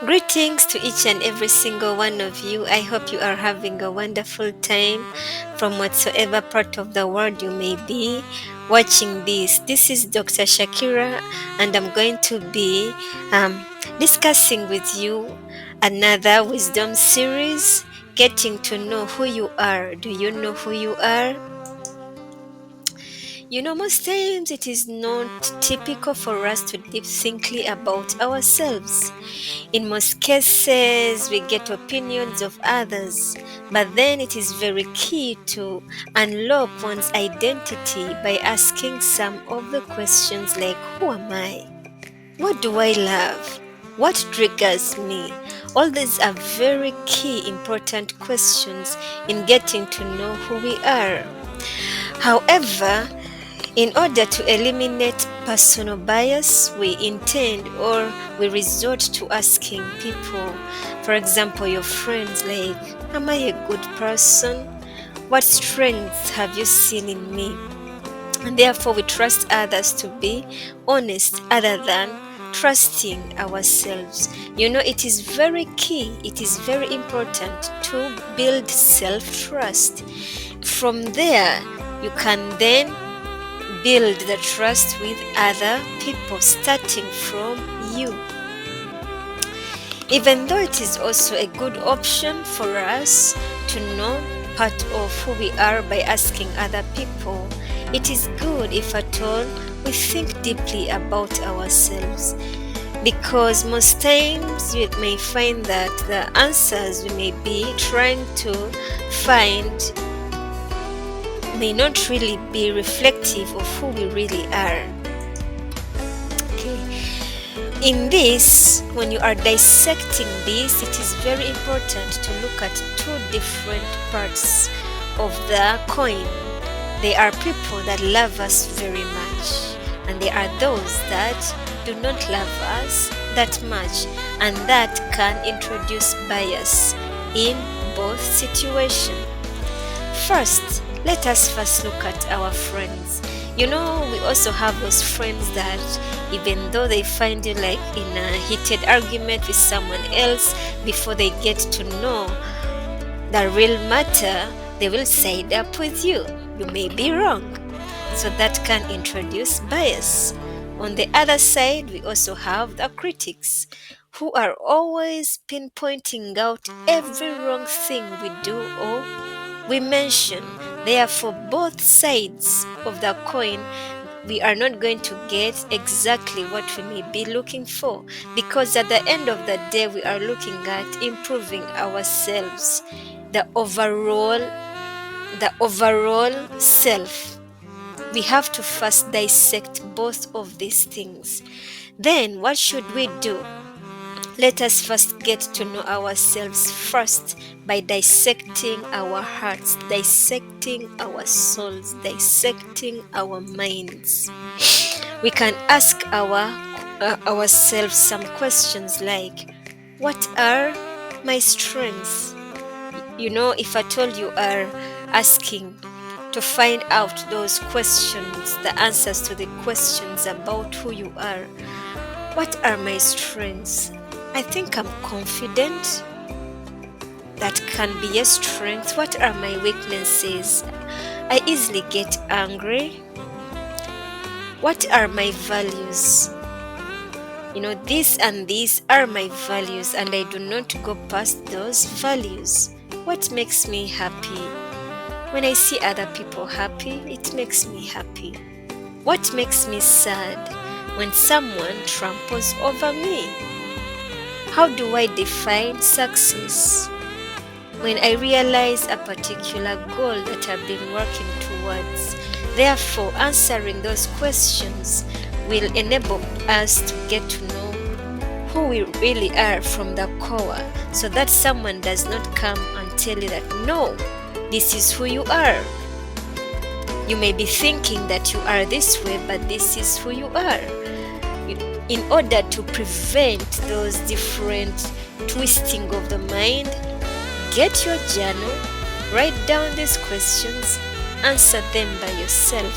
Greetings to each and every single one of you. I hope you are having a wonderful time from whatsoever part of the world you may be watching this. This is Dr. Shakira, and I'm going to be discussing with you another wisdom series, getting to know who you are. Do you know who you are? Most times it is not typical for us to deep thinkly about ourselves. In most cases, we get opinions of others, but then it is very key to unlock one's identity by asking some of the questions like, who am I? What do I love? What triggers me? All these are very key important questions in getting to know who we are. However, in order to eliminate personal bias, we intend or we resort to asking people, for example, your friends, like, am I a good person? What strengths have you seen in me? And therefore, we trust others to be honest other than trusting ourselves. It is very key, it is very important to build self trust. From there, you can then build the trust with other people, starting from you. Even though it is also a good option for us to know part of who we are by asking other people, it is good if at all we think deeply about ourselves, because most times you may find that the answers we may be trying to find may not really be reflective of who we really are. Okay. In this, when you are dissecting this, it is very important to look at two different parts of the coin. There are people that love us very much, and there are those that do not love us that much, and that can introduce bias in both situations. First, let us first look at our friends. We also have those friends that even though they find you like in a heated argument with someone else, before they get to know the real matter, they will side up with you. You may be wrong. So that can introduce bias. On the other side, we also have the critics who are always pinpointing out every wrong thing we do or we mention. Therefore, both sides of the coin, we are not going to get exactly what we may be looking for, because at the end of the day, we are looking at improving ourselves, the overall self. We have to first dissect both of these things. Then, what should we do? Let us first get to know ourselves first by dissecting our hearts, dissecting our souls, dissecting our minds. We can ask ourselves some questions like, what are my strengths? If at all you are asking to find out those questions, the answers to the questions about who you are, what are my strengths? I think I'm confident. That can be a strength. What are my weaknesses? I easily get angry. What are my values? This and these are my values, and I do not go past those values. What makes me happy? When I see other people happy, it makes me happy. What makes me sad? When someone tramples over me. How do I define success? When I realize a particular goal that I've been working towards. Therefore, answering those questions will enable us to get to know who we really are from the core, so that someone does not come and tell you that, no, this is who you are. You may be thinking that you are this way, but this is who you are. In order to prevent those different twisting of the mind, get your journal, write down these questions, answer them by yourself.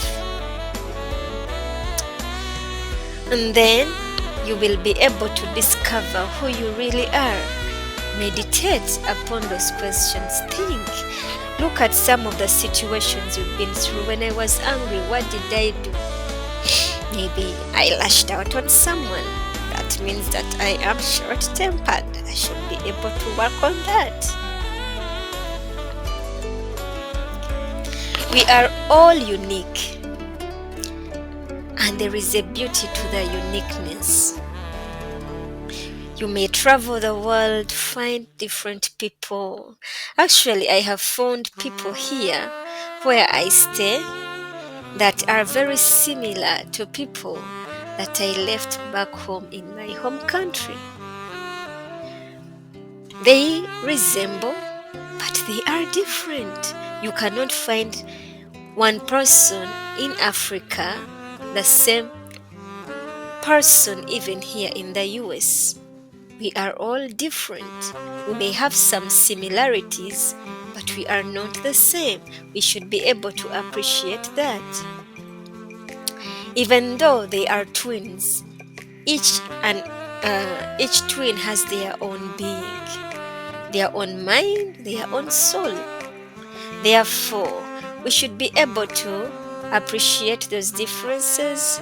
And then you will be able to discover who you really are. Meditate upon those questions. Think. Look at some of the situations you've been through. When I was angry, what did I do? Maybe I lashed out on someone. That means that I am short tempered. I should be able to work on that. We are all unique, and there is a beauty to the uniqueness. You may travel the world, find different people. Actually, I have found people here where I stay that are very similar to people that I left back home in my home country. They resemble, but they are different. You cannot find one person in Africa the same person even here in the US. We are all different. We may have some similarities, but we are not the same. We should be able to appreciate that. Even though they are twins, each and each twin has their own being, their own mind, their own soul. Therefore, we should be able to appreciate those differences.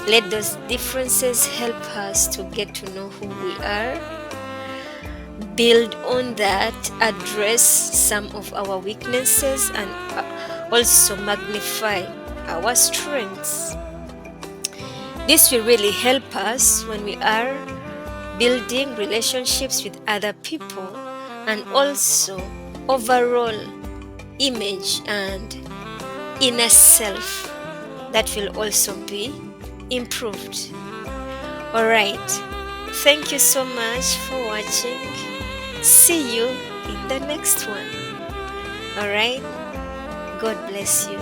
Let those differences help us to get to know who we are. Build on that, address some of our weaknesses, and also magnify our strengths. This will really help us when we are building relationships with other people, and also overall image and inner self that will also be improved. All right, thank you so much for watching. See you in the next one. All right, God bless you.